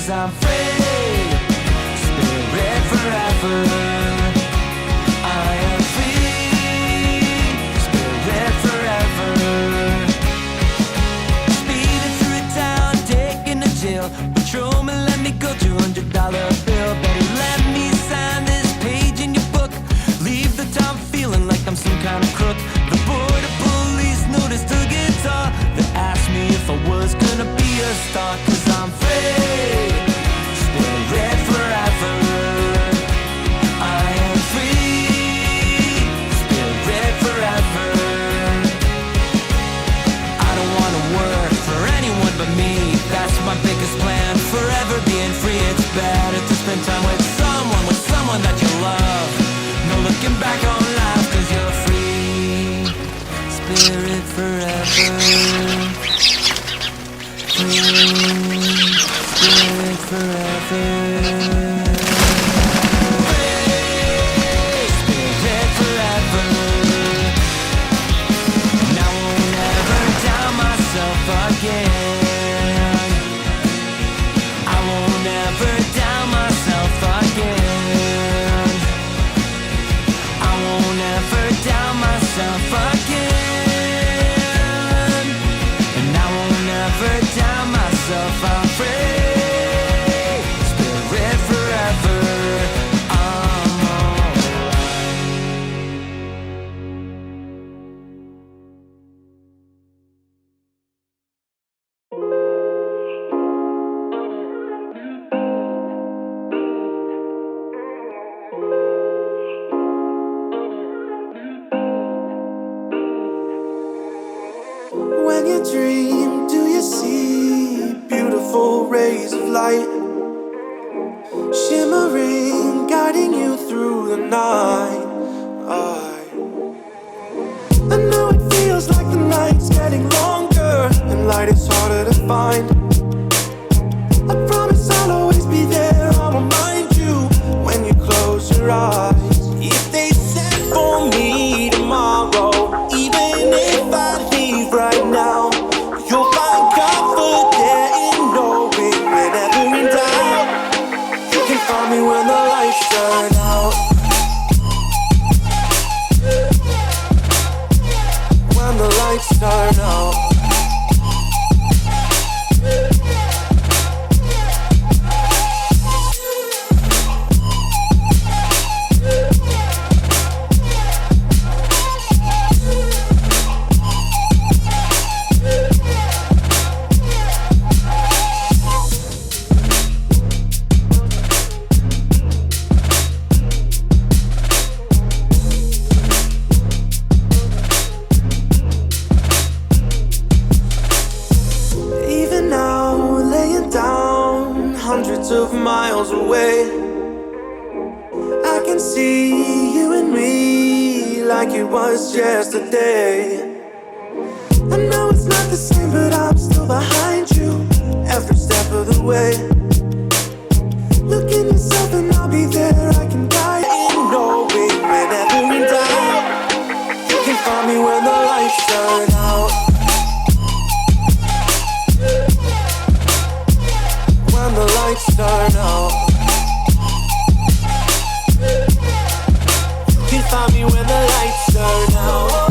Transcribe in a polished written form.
'cause I'm free. Spirit forever. I am free. Spirit forever. Speeding through town, taking a chill. Patrolman let me go, $200 bill. Better let me sign this page in your book. Leave the town feeling like I'm some kind of crook. The border police noticed the guitar. They asked me if I was gonna be a star. 'Cause I'm free. Spirit forever. I am free. Spirit forever. I don't wanna work for anyone but me. That's my biggest plan. Forever being free. It's better to spend time with someone that you love. No looking back on life 'cause you're free. Spirit forever. Spirit forever. Spirit forever. And I won't ever doubt myself again. I won't ever doubt myself again. I won't ever doubt myself again. And I won't ever doubt myself. I'm free. Spirit forever. I'm alright. When you dream, do you see beautiful rays of light shimmering, guiding you through the night? I know it feels like the night's getting longer and light is harder to find. I promise I'll always be there. I'll remind you when you close your eyes. If they send for me tomorrow, even if I leave right now, you'll find comfort there in knowing whenever in doubt, you can find me when the lights turn out. When the lights turn out. Even now, laying down hundreds of miles away, I can see you and me like it was yesterday. I know it's not the same, but I'm still behind you every step of the way. Look in yourself and I'll be there. I can guide you, knowing whenever in doubt, you can find me when the lights turn out. When the lights turn out, you can find me when the lights turn out.